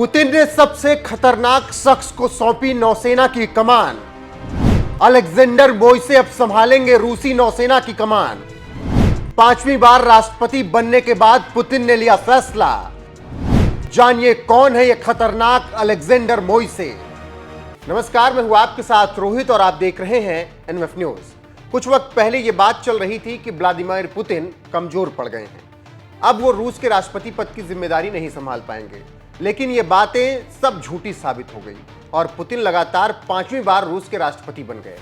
Putin ने सबसे खतरनाक शख्स को सौंपी नौसेना की कमान। अलेक्जेंडर मोइसे अब संभालेंगे रूसी नौसेना की कमान। 5वीं बार राष्ट्रपति बनने के बाद पुतिन ने लिया फैसला। जानिए कौन है यह खतरनाक अलेक्जेंडर मोइसे। नमस्कार, मैं हूं आपके साथ रोहित और आप देख रहे हैं एनएमएफ न्यूज। कुछ वक्त पहले यह बात चल रही थी कि व्लादिमीर पुतिन कमजोर पड़ गए हैं, अब वो रूस के राष्ट्रपति पद की जिम्मेदारी नहीं संभाल पाएंगे। लेकिन ये बातें सब झूठी साबित हो गई और पुतिन लगातार 5वीं बार रूस के राष्ट्रपति बन गए।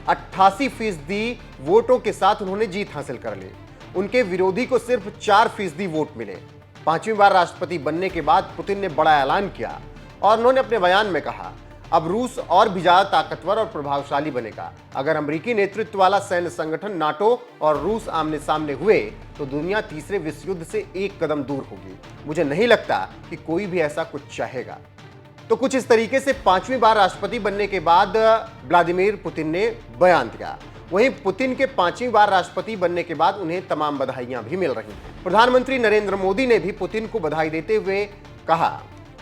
88% वोटों के साथ उन्होंने जीत हासिल कर ली। उनके विरोधी को सिर्फ 4% वोट मिले। 5वीं बार राष्ट्रपति बनने के बाद पुतिन ने बड़ा ऐलान किया और उन्होंने अपने बयान में कहा, अब रूस और भी ज्यादा ताकतवर और प्रभावशाली बनेगा। अगर अमेरिकी नेतृत्व वाला सैन्य संगठन नाटो और रूस आमने सामने हुए तो दुनिया तीसरे विश्व युद्ध से एक कदम दूर होगी। मुझे नहीं लगता कि कोई भी ऐसा कुछ चाहेगा। तो कुछ इस तरीके से 5वीं बार राष्ट्रपति बनने के बाद व्लादिमीर पुतिन ने बयान दिया। वहीं पुतिन के 5वीं बार राष्ट्रपति बनने के बाद उन्हें तमाम बधाइयां भी मिल रही हैं। प्रधानमंत्री नरेंद्र मोदी ने भी पुतिन को बधाई देते हुए कहा,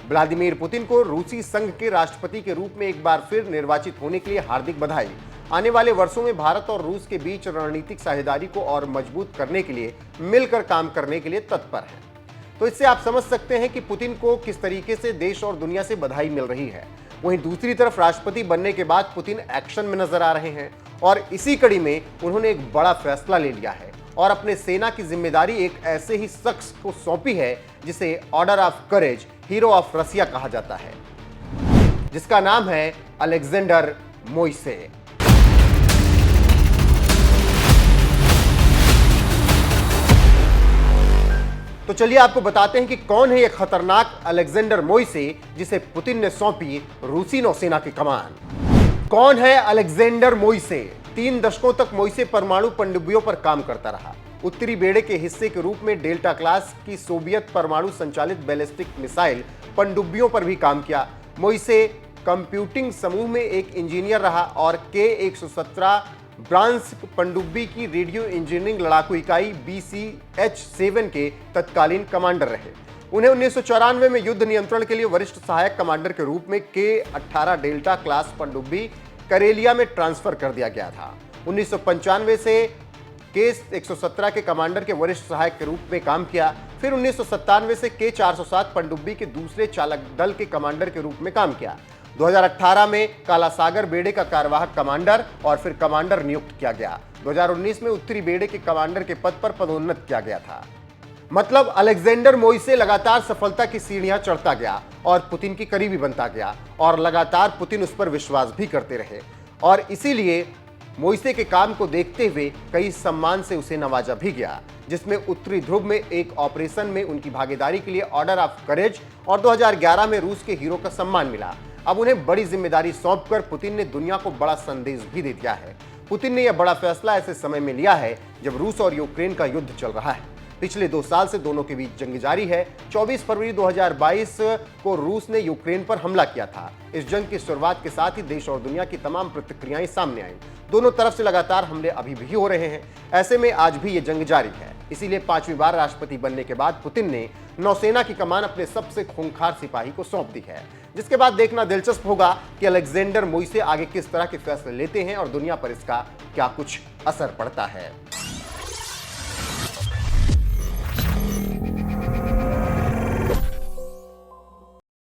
व्लादिमीर पुतिन को रूसी संघ के राष्ट्रपति के रूप में एक बार फिर निर्वाचित होने के लिए हार्दिक बधाई। आने वाले वर्षों में भारत और रूस के बीच रणनीतिक साझेदारी को और मजबूत करने के लिए मिलकर काम करने के लिए तत्पर हैं। तो इससे आप समझ सकते हैं कि पुतिन को किस तरीके से देश और दुनिया से बधाई मिल रही है। वहीं दूसरी तरफ राष्ट्रपति बनने के बाद पुतिन एक्शन में नजर आ रहे हैं और इसी कड़ी में उन्होंने एक बड़ा फैसला ले लिया है और अपने सेना की जिम्मेदारी एक ऐसे ही शख्स को सौंपी है जिसे order of courage, hero of Russia कहा जाता है, जिसका नाम है अलेक्जेंडर मोइसे। तो चलिए आपको बताते हैं कि कौन है यह खतरनाक अलेक्जेंडर मोइसे जिसे पुतिन ने सौंपी रूसी नौसेना की कमान। कौन है अलेक्जेंडर मोइसे? 3 दशकों तक मोइसे परमाणु पनडुब्बियों पर काम करता रहा। उत्तरी बेड़े के हिस्से के रूप में डेल्टा क्लास की सोवियत परमाणु संचालित बैलिस्टिक मिसाइल पनडुब्बियों पर भी काम किया। मोइसे कंप्यूटिंग समूह में एक इंजीनियर रहा और K-117 ब्रांस्क पनडुब्बी की रेडियो इंजीनियरिंग लड़ाकू इकाई BCH-7 के तत्कालीन कमांडर रहे। उन्हें 1994 में युद्ध नियंत्रण के लिए वरिष्ठ सहायक कमांडर के रूप में K-18 डेल्टा क्लास पनडुब्बी करेलिया में ट्रांसफर कर दिया गया था। 1995 से K-117 के कमांडर के वरिष्ठ सहायक के रूप में काम किया। फिर 1997 से K-407 पनडुब्बी के दूसरे चालक दल के कमांडर के रूप में काम किया। 2018 में काला सागर बेड़े का कार्यवाहक कमांडर और फिर कमांडर नियुक्त किया गया। 2019 में उत्तरी बेड़े के कमांडर के पद पर पदोन्नत किया गया था। मतलब अलेक्जेंडर मोइसे लगातार सफलता की सीढ़ियां चढ़ता गया और पुतिन की करीबी बनता गया और लगातार पुतिन उस पर विश्वास भी करते रहे और इसीलिए मोइसे के काम को देखते हुए कई सम्मान से उसे नवाजा भी गया, जिसमें उत्तरी ध्रुव में एक ऑपरेशन में उनकी भागीदारी के लिए ऑर्डर ऑफ करेज और 2011 में रूस के हीरो का सम्मान मिला। अब उन्हें बड़ी जिम्मेदारी सौंपकर पुतिन ने दुनिया को बड़ा संदेश भी दे दिया है। पुतिन ने यह बड़ा फैसला ऐसे समय में लिया है जब रूस और यूक्रेन का युद्ध चल रहा है। पिछले 2 साल से दोनों के बीच जंग जारी है। 24 फरवरी 2022 को रूस ने यूक्रेन पर हमला किया था। इस जंग की शुरुआत के साथ ही देश और दुनिया की तमाम प्रतिक्रियाएं सामने आईं। दोनों तरफ से लगातार हमले अभी भी हो रहे हैं। ऐसे में आज भी ये जंग जारी है। इसीलिए 5वीं बार राष्ट्रपति बनने के बाद पुतिन ने नौसेना की कमान अपने सबसे खूंखार सिपाही को सौंप दी है, जिसके बाद देखना दिलचस्प होगा कि अलेक्जेंडर मोइसे आगे किस तरह के फैसले लेते हैं और दुनिया पर इसका क्या कुछ असर पड़ता है।